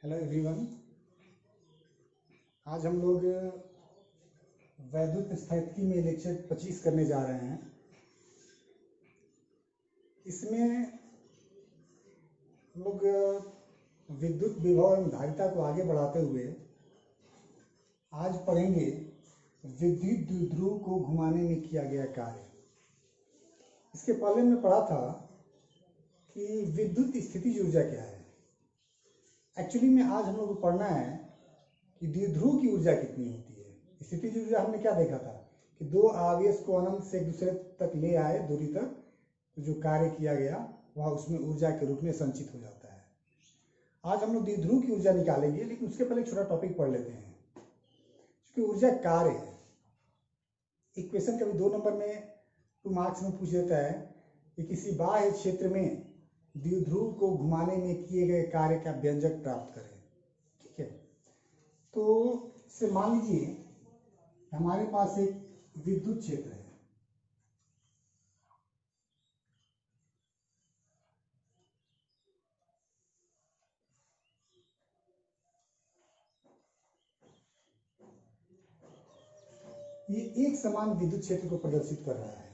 Hello everyone. आज हम लोग वैद्युत स्थितिकी में लेक्चर 25 करने जा रहे हैं। इसमें हम लोग विद्युत विभव एवं धारिता को आगे बढ़ाते हुए आज पढ़ेंगे विद्युत द्विध्रुव को घुमाने में किया गया कार्य। इसके पहले में पढ़ा था कि विद्युत स्थितिज ऊर्जा क्या है। एक्चुअली में आज हम लोग को पढ़ना है कि द्विध्रुव की ऊर्जा कितनी होती है। स्थितिज ऊर्जा हमने क्या देखा था कि दो आवेश को अनंत से एक दूसरे तक ले आए दूरी तक, तो जो कार्य किया गया वह उसमें ऊर्जा के रूप में संचित हो जाता है। आज हम लोग द्विध्रुव की ऊर्जा निकालेंगे, लेकिन उसके पहले एक छोटा टॉपिक पढ़ लेते हैं। क्योंकि ऊर्जा कार्य है। एक क्वेश्चन कभी 2 नंबर में 2 मार्क्स में पूछ देता है कि किसी बाह्य क्षेत्र में द्विध्रुव को घुमाने में किए गए कार्य का व्यंजक प्राप्त करें। ठीक है, तो इससे मान लीजिए हमारे पास एक विद्युत क्षेत्र है। ये एक समान विद्युत क्षेत्र को प्रदर्शित कर रहा है।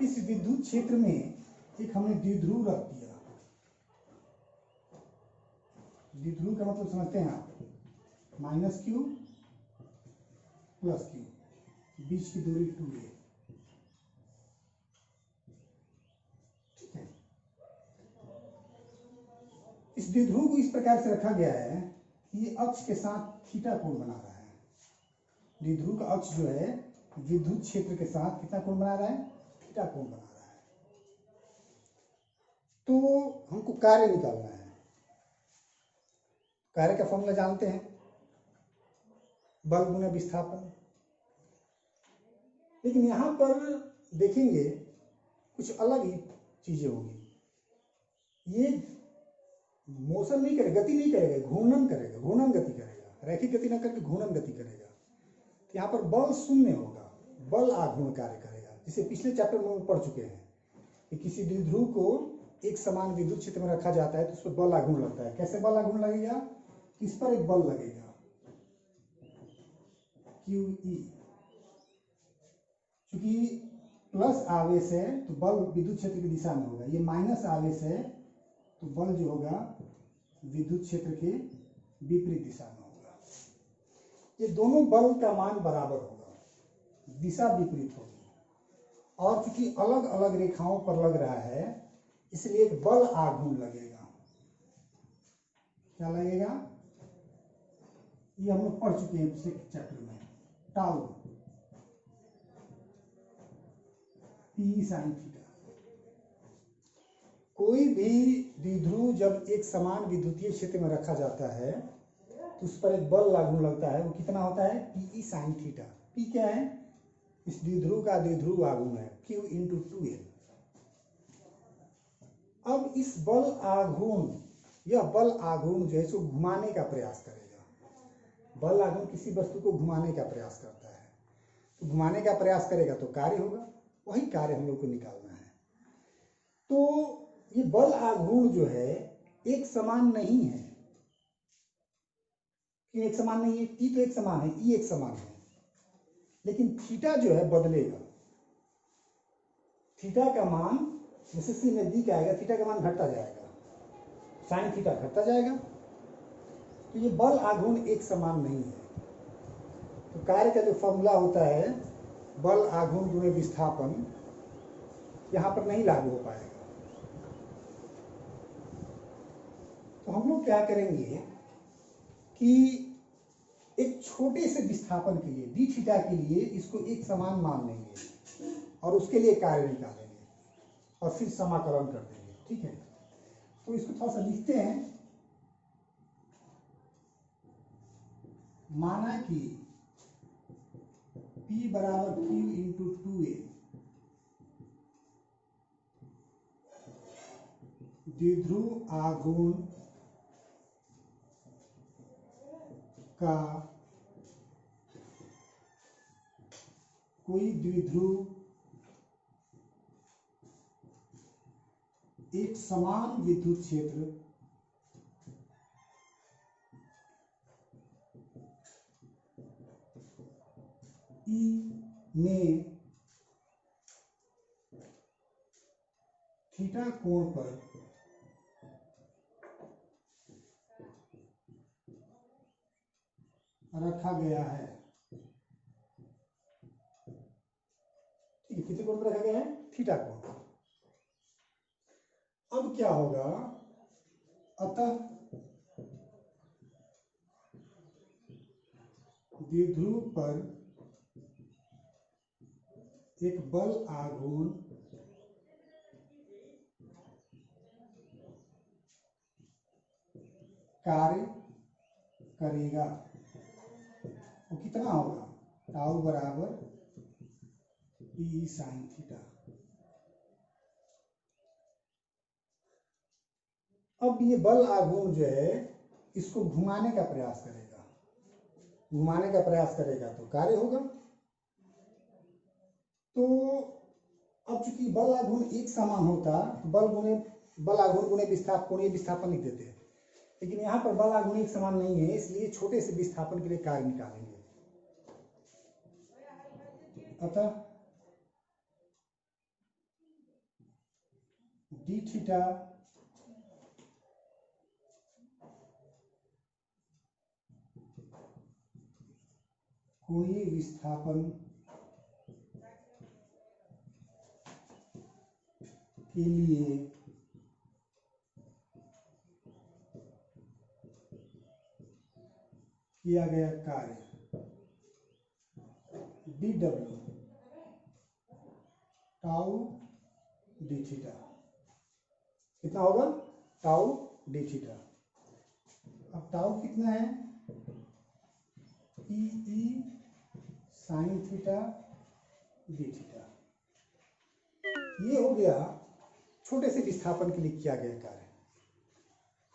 इस विद्युत क्षेत्र में एक हमने द्विध्रुव रख दिया। द्विध्रुव का मतलब समझते हैं आप, -q + q, बीच की दूरी 2a। ठीक है, इस द्विध्रुव को इस प्रकार से रखा गया है कि ये अक्ष के साथ थीटा कोण बना रहा है। द्विध्रुव का अक्ष जो है विद्युत क्षेत्र के साथ कितना कोण बना रहा है? थीटा कोण बना रहा है। तो हमको कार्य निकालना है। कार्य का फॉर्मूला जानते हैं, बल गुना विस्थापन। लेकिन यहां पर देखेंगे कुछ अलग ही चीजें होगी। ये मोशन नहीं करेगा, गति नहीं करेगा, घूर्णन करेगा, घूर्णन गति करेगा। रैखिक गति ना करके घूर्णन गति करेगा। तो यहाँ पर बल शून्य होगा, बल आघूर्ण कार्य करेगा। जिसे पिछले चैप्टर में हम पढ़ चुके हैं कि किसी द्विध्रुव को एक समान विद्युत क्षेत्र में रखा जाता है तो उस पर बल आघूर्ण लगता है। कैसे बल आघूर्ण लगेगा? इस पर एक बल लगेगा QE। क्योंकि प्लस आवेश है तो बल विद्युत क्षेत्र की दिशा में होगा। ये माइनस आवेश है तो बल जो होगा विद्युत क्षेत्र के विपरीत दिशा में होगा। ये दोनों बल का मान बराबर होगा, दिशा विपरीत होगी। और क्योंकि अलग अलग रेखाओं पर लग रहा है इसलिए एक बल आघूर्ण लगेगा। क्या लगेगा? ये हम लोग पढ़ चुके हैं पिछले चैप्टर में, टाउ P sin थीटा। कोई भी द्विध्रुव जब एक समान विद्युतीय क्षेत्र में रखा जाता है तो उस पर एक बल आघूर्ण लगता है। वो कितना होता है? PE sin theta. P क्या है? इस द्विध्रुव का द्विध्रुव आघूर्ण है, Q × 2L। अब इस बल आघूर्ण, यह बल आघूर्ण जो है इसको घुमाने का प्रयास करेगा। बल आघूर्ण किसी वस्तु को घुमाने का प्रयास करता है, तो घुमाने का प्रयास करेगा तो कार्य होगा। वही कार्य हम लोग को निकालना है। तो ये बल आघूर्ण जो है एक समान नहीं है। क्यों एक समान नहीं है? T तो एक समान है, E एक समान है, लेकिन थीटा जो है बदलेगा। थीटा का मान जैसे C नजदीक आएगा थीटा का मान घटता जाएगा, साइन थीटा घटता जाएगा। तो ये बल आघूर्ण एक समान नहीं है। तो कार्य का जो फॉर्मूला होता है बल आघूर्ण गुणे विस्थापन, यहां पर नहीं लागू हो पाएगा। तो हम लोग क्या करेंगे कि एक छोटे से विस्थापन के लिए डी थीटा के लिए इसको एक समान मान लेंगे और उसके लिए कार्य निकालेंगे और फिर समाकलन कर देंगे। ठीक है, तो इसको थोड़ा सा लिखते हैं। माना कि P बराबर Q × 2A द्विध्रुव आघूर्ण का कोई द्विध्रुव एक समान विद्युत क्षेत्र में थीटा कोण पर रखा गया है। ठीक है, कितने कोण पर रखा गया है? थीटा कोण पर। अब क्या होगा, अतः द्विध्रुव पर एक बल आघूर्ण कार्य करेगा। वो कितना होगा? टाउ बराबर पी साइन थीटा। अब ये बल आघूर्ण जो है इसको घुमाने का प्रयास करेगा, घुमाने का प्रयास करेगा तो कार्य होगा। तो अब चूंकि बल आघूर्ण एक समान होता तो बल आघूर्ण गुणे विस्थापन, कोणीय विस्थापन लिख देते हैं, लेकिन यहाँ पर बल आघूर्ण एक समान नहीं है, इसलिए छोटे से विस्थापन के लिए कार्य निकालेंगे। अतः डी थीटा कोणीय विस्थापन के लिए किया गया कार्य D W tau D theta कितना होगा? Tau D theta. अब टाउ कितना है? ई साइन थीटा डी थीटा। ये हो गया छोटे से विस्थापन के लिए किया गया कार्य।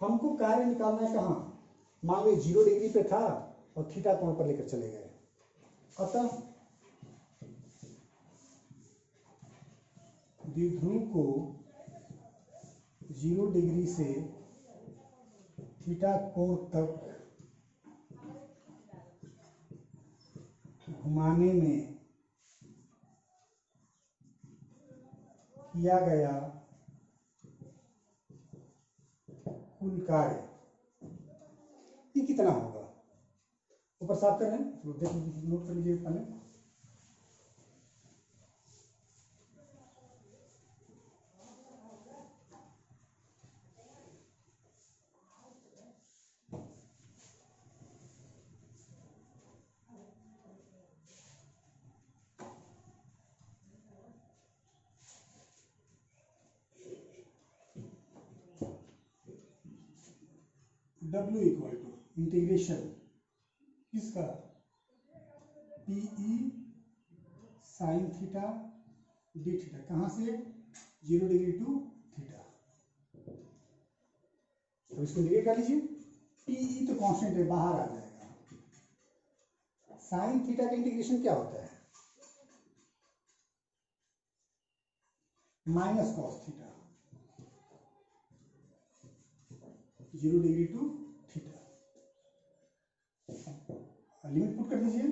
हमको कार्य निकालना है कहाँ? मान लो 0 डिग्री पे था और थीटा कोण पर लेकर चले गए। अतः द्विध्रुव को 0 डिग्री से थीटा कोण तक घुमाने में किया गया कुल कार्य ये कितना होगा? ऊपर साफ कर रहे हैं, नोट कर लीजिए पहले। W इक्वल टू इंटीग्रेशन किसका? P E sine theta d theta. कहाँ से? 0 डिग्री टू थीटा। तो इसको इंटीग्रेट कर लीजिए। पीई तो कांस्टेंट है, बाहर आ जाएगा। साइन थीटा का इंटीग्रेशन क्या होता है? Minus cos theta, 0 degree to theta. Limit put कर दीजिए,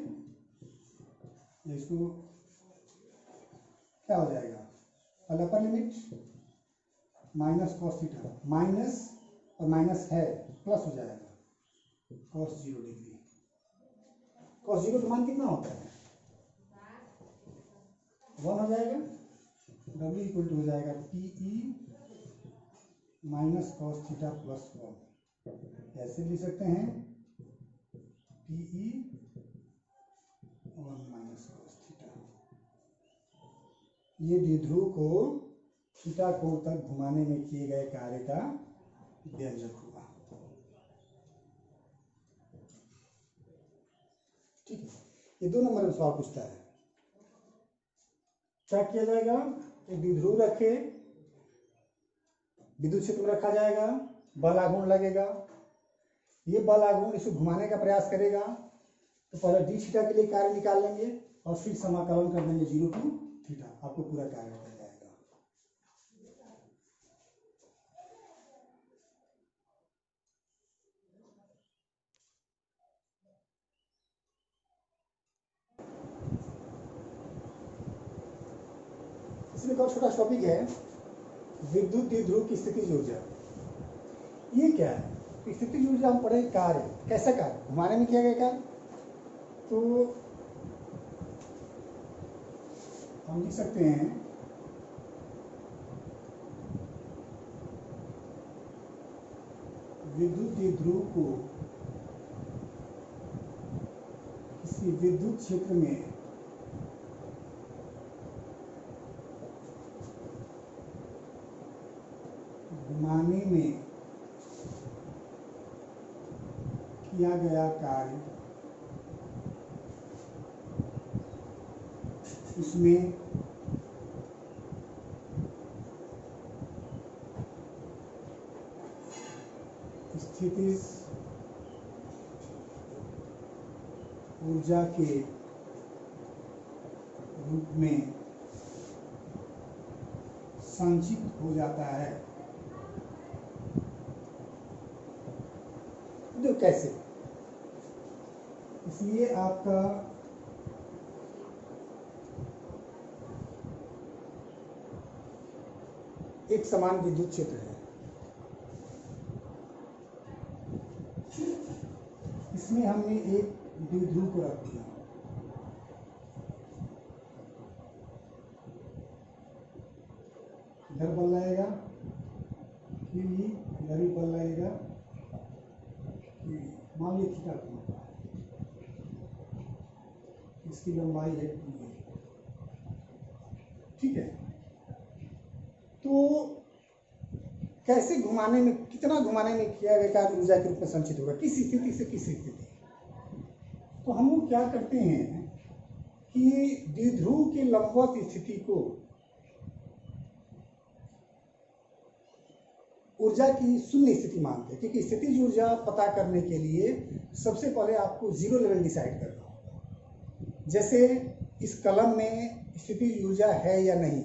इसको क्या हो जाएगा? पहले upper limit minus cos theta, minus और माइनस है प्लस हो जाएगा कॉस 0 डिग्री। कॉस 0 का मान कितना होता है? 1 हो जाएगा। W इक्वल टू हो जाएगा P E minus cos theta plus 1। ऐसे लिख सकते हैं पीई और माइनस कॉस थीटा। ये द्विध्रुव को थीटा कोण तक घुमाने में किए गए कार्य का व्यंजक हुआ। ठीक है, ये 2 नंबर में सवाल पूछता है। क्या किया जाएगा? एक द्विध्रुव रखे, विद्युत क्षेत्र में रखा जाएगा, बल आघूर्ण लगेगा। ये बल आघूर्ण इसे घुमाने का प्रयास करेगा, तो पहले डी थीटा के लिए कार्य निकाल लेंगे और फिर समाकलन कर देंगे 0 टू थीटा। आपको पूरा कार्य हो जाएगा। इसमें एक और छोटा टॉपिक है, विद्युत द्विध्रुव की स्थितिज ऊर्जा। ये क्या है? स्थितिज ऊर्जा हम पढ़े कार्य, कैसा कार्य? घुमाने में किया गया कार्य। तो हम लिख सकते हैं विद्युत द्विध्रुव को किसी विद्युत क्षेत्र में घुमाने में किया गया कार्य, इसमें स्थितिज ऊर्जा के रूप में संचित हो जाता है। तो कैसे? इसलिए आपका एक समान विद्युत क्षेत्र है, इसमें हमने एक द्विध्रुव को रख दिया। इधर बल लगेगा QE, इधर भी बल लगेगा QE। मान लीजिए थीटा कोण, इसकी लंबाई है 2a, ठीक है। तो कैसे घुमाने में, कितना घुमाने में किया गया कार्य ऊर्जा के रूप में संचित होगा, किस स्थिति से किस स्थिति? तो हम लोग क्या करते हैं कि द्विध्रुव के लंबवत स्थिति को ऊर्जा की शून्य स्थिति मानते हैं, क्योंकि स्थितिज ऊर्जा पता करने के लिए सबसे पहले आपको जीरो लेवल डिसाइड करना होगा। जैसे इस कलम में स्थितिज ऊर्जा है या नहीं,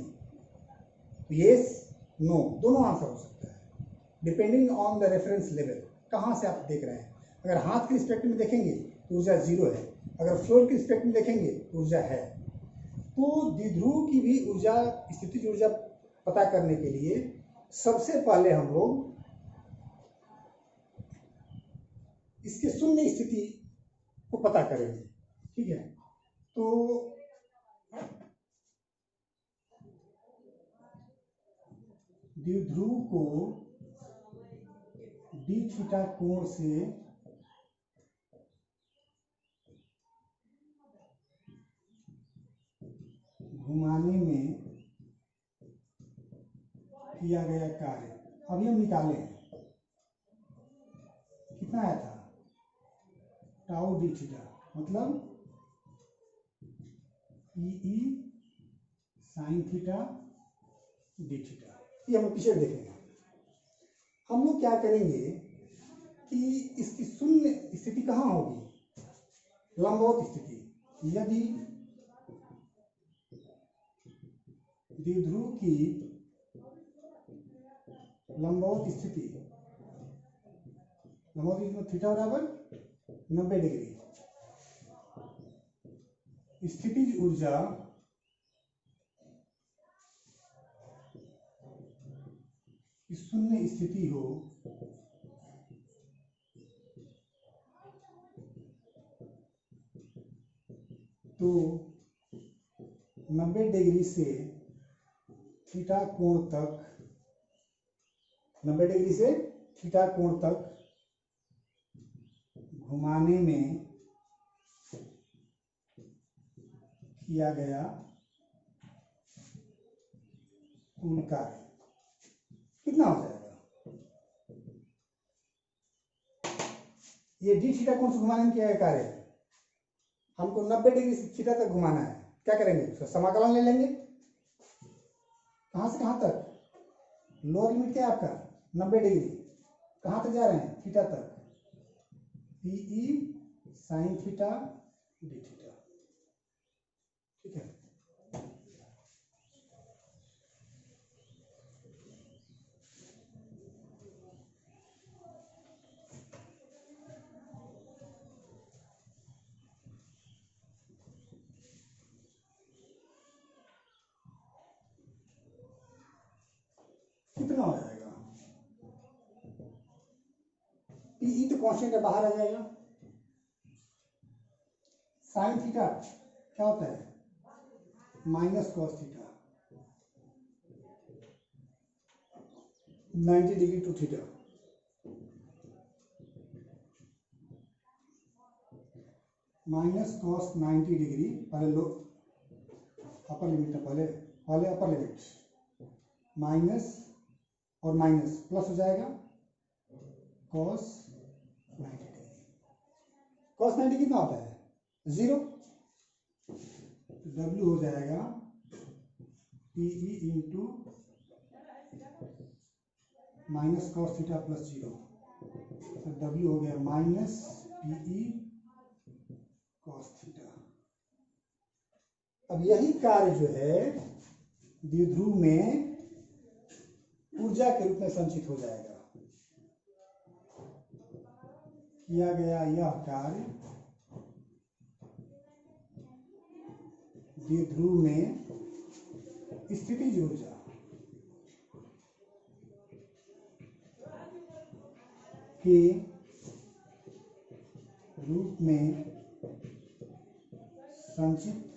यस नो दोनों आंसर हो सकता है, depending on the reference level, कहाँ से आप देख रहे हैं। अगर हाथ के रिस्पेक्ट में देखेंगे तो ऊर्जा जीरो है, अगर फ्लोर के रिस्पेक्ट में देखेंगे तो ऊर्जा है। तो द्विध्रुव की भी ऊर्जा, स्थितिज ऊर्जा पता करने के लिए सबसे पहले हम लोग इसके शून्य स्थिति को पता करेंगे, ठीक है। तो द्विध्रुव को डी थीटा कोण से घुमाने में किया गया कार्य अभी हम निकाले हैं, कितना आया था? टाउ डी थीटा, मतलब ई साइन थीटा डी थीटा। ये हम पीछे देखेंगे। हम लोग क्या करेंगे कि इसकी शून्य स्थिति कहाँ होगी? लंबवत स्थिति। यदि द्विध्रुव की लंबवत स्थिति, लंबवत थीटा बराबर 90 डिग्री, स्थितिज ऊर्जा की शून्य स्थिति हो तो 90 डिग्री से थीटा कोण तक, 90 डिग्री से थीटा कोण तक घुमाने में किया गया कुल कार्य कितना हो जाएगा? ये डी थीटा कोण से घुमाने में किया गया कार्य है, हमको 90 डिग्री से थीटा तक घुमाना है। क्या करेंगे? तो समाकलन ले लेंगे। कहाँ से कहाँ तक? लोअर लिमिट क्या है आपका? 90 डिग्री। कहाँ तक जा रहे हैं? थीटा तक। P E sine theta d theta, ठीक है। कितना हो जाएगा, पीई तो कांस्टेंट है, बाहर आ जाएगा। साइन थीटा क्या होता है, minus cos theta, 90 degree to theta. Minus cos 90 degree, पहले लो अपर लिमिट है, पहले अपर लिमिट, माइनस और माइनस प्लस हो जाएगा कॉस 90 डिग्री। कॉस 90 कितना होता है, 0। W हो जाएगा PE into minus cos theta plus 0, तो W हो गया माइनस PE कॉस थीटा। अब यही कार्य जो है द्विध्रुव में ऊर्जा के रूप में संचित हो जाएगा। किया गया यह कार्य द्विध्रुव में स्थितिज ऊर्जा के रूप में संचित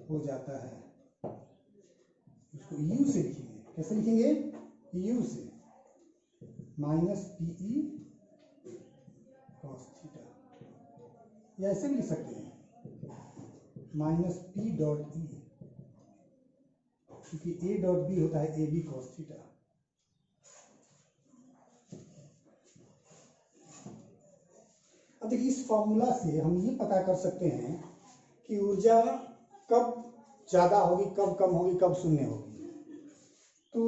हो जाता है। इसको U से लिखेंगे, कैसे लिखेंगे, U से, माइनस PE कॉस थीटा, या ऐसे भी लिख सकते हैं माइनस P डॉट E, क्योंकि A डॉट B होता है AB कॉस थीटा। अब देखिए इस फॉर्मूला से हम ये पता कर सकते हैं कि ऊर्जा कब ज्यादा होगी, कब कम होगी, कब शून्य होगी। तो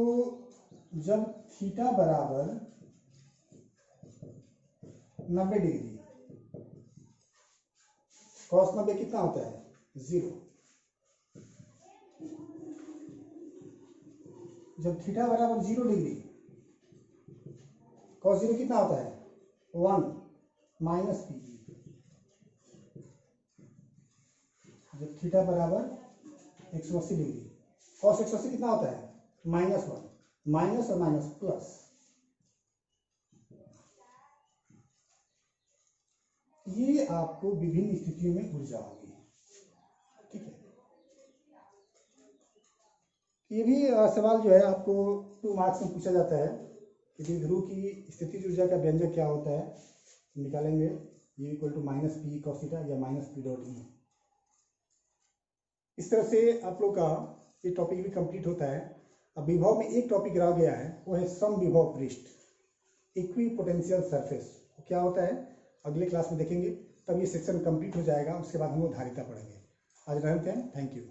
जब थीटा बराबर 90 डिग्री, कॉस 90 कितना होता है, 0। जब थीटा बराबर 0 डिग्री, कॉस 0 कितना होता है, 1 माइनस PE। जब थीटा बराबर 180 डिग्री, कॉस 180 कितना होता है, -1, माइनस और माइनस प्लस। ये आपको विभिन्न स्थितियों में ऊर्जा होगी, ठीक है। ये भी सवाल जो है आपको 2 मार्क्स में पूछा जाता है कि द्विध्रुव की स्थितिज ऊर्जा का व्यंजक क्या होता है, निकालेंगे U equal to minus PE cos theta या माइनस P डॉट E। इस तरह से आप लोग का ये टॉपिक भी कंप्लीट होता है। अब विभव में एक टॉपिक रह गया है, वो है सम विभव पृष्ठ, इक्वी पोटेंशियल सरफेस। क्या होता है अगले क्लास में देखेंगे, तब ये सेक्शन कंप्लीट हो जाएगा। उसके बाद हम लोग धारिता पढ़ेंगे। आज रहते हैं, थैंक यू।